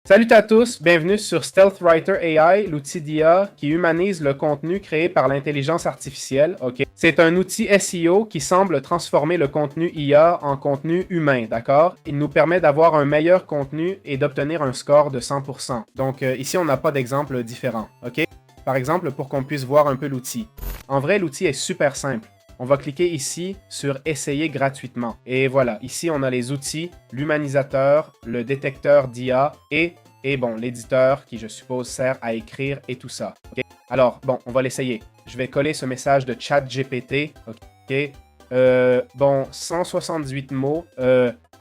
Salut à tous, bienvenue sur StealthWriter AI, l'outil d'IA qui humanise le contenu créé par l'intelligence artificielle. Ok, c'est un outil SEO qui semble transformer le contenu IA en contenu humain, d'accord? Il nous permet d'avoir un meilleur contenu et d'obtenir un score de 100%. Donc ici, on n'a pas d'exemple différent, ok? Par exemple, pour qu'on puisse voir un peu l'outil. En vrai, l'outil est super simple. On va cliquer ici sur « Essayer gratuitement ». Et voilà, ici on a les outils, l'humanisateur, le détecteur d'IA et bon, l'éditeur qui, je suppose, sert à écrire et tout ça. Okay? Alors, bon, on va l'essayer. Je vais coller ce message de ChatGPT. OK. Bon, 178 mots,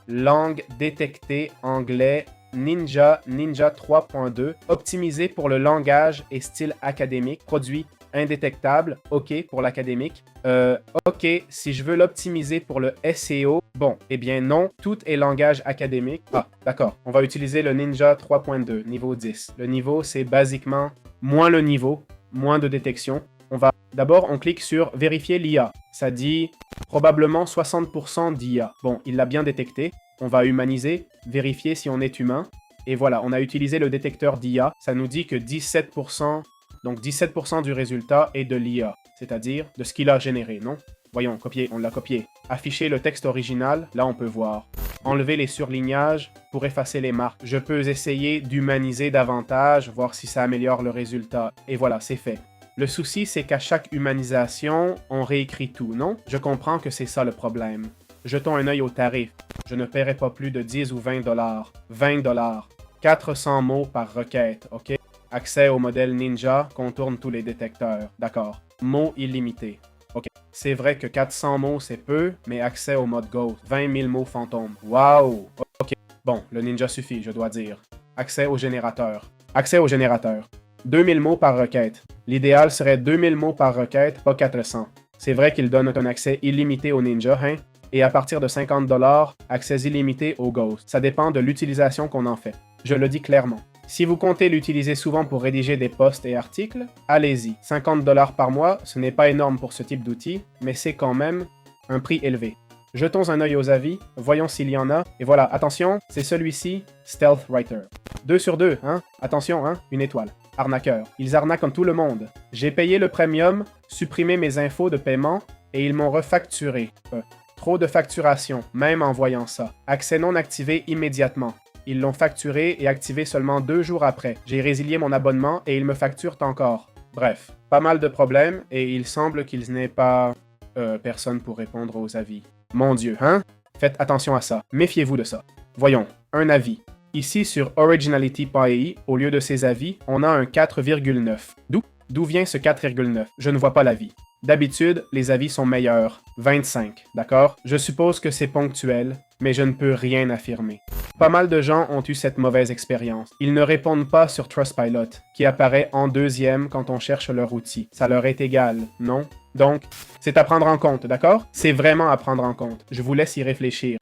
langue détectée, anglais, Ninja 3.2, optimisé pour le langage et style académique, produit indétectable, OK pour l'académique. OK, si je veux l'optimiser pour le SEO, bon, eh bien non, tout est langage académique. Ah, d'accord, on va utiliser le Ninja 3.2, niveau 10. Le niveau, c'est basiquement moins le niveau, moins de détection. D'abord, on clique sur vérifier l'IA. Ça dit probablement 60% d'IA. Bon, il l'a bien détecté. On va humaniser, vérifier si on est humain. Et voilà, on a utilisé le détecteur d'IA. Ça nous dit que 17%, donc 17% du résultat est de l'IA, c'est-à-dire de ce qu'il a généré, non? Voyons, copier, on l'a copié. Afficher le texte original, là on peut voir. Enlever les surlignages pour effacer les marques. Je peux essayer d'humaniser davantage, voir si ça améliore le résultat. Et voilà, c'est fait. Le souci, c'est qu'à chaque humanisation, on réécrit tout, non? Je comprends que c'est ça le problème. Jetons un œil au tarif. Je ne paierai pas plus de 10 ou 20 dollars. 20 dollars. 400 mots par requête, ok? Accès au modèle Ninja, contourne tous les détecteurs. D'accord. Mots illimités. Ok. C'est vrai que 400 mots, c'est peu, mais accès au mode Ghost. 20 000 mots fantômes. Waouh! Ok. Bon, le Ninja suffit, je dois dire. Accès au générateur. Accès au générateur. 2000 mots par requête. L'idéal serait 2000 mots par requête, pas 400. C'est vrai qu'il donne un accès illimité au Ninja, hein? Et à partir de 50 $, accès illimité au Ghost. Ça dépend de l'utilisation qu'on en fait. Je le dis clairement. Si vous comptez l'utiliser souvent pour rédiger des posts et articles, allez-y. 50 $ par mois, ce n'est pas énorme pour ce type d'outil, mais c'est quand même un prix élevé. Jetons un œil aux avis, voyons s'il y en a. Et voilà, attention, c'est celui-ci, StealthWriter. 2 sur 2, hein? Attention, hein? Une étoile. Arnaqueur. Ils arnaquent comme tout le monde. J'ai payé le premium, supprimé mes infos de paiement, et ils m'ont refacturé. Trop de facturation, même en voyant ça. Accès non activé immédiatement. Ils l'ont facturé et activé seulement 2 jours après. J'ai résilié mon abonnement et ils me facturent encore. Bref, pas mal de problèmes et il semble qu'ils n'aient pas... personne pour répondre aux avis. Mon Dieu, hein? Faites attention à ça. Méfiez-vous de ça. Voyons, un avis. Ici, sur Originality.ai, au lieu de ces avis, on a un 4,9. D'où vient ce 4,9? Je ne vois pas l'avis. D'habitude, les avis sont meilleurs. 25, d'accord? Je suppose que c'est ponctuel, mais je ne peux rien affirmer. Pas mal de gens ont eu cette mauvaise expérience. Ils ne répondent pas sur Trustpilot, qui apparaît en deuxième quand on cherche leur outil. Ça leur est égal, non? Donc, c'est à prendre en compte, d'accord? C'est vraiment à prendre en compte. Je vous laisse y réfléchir.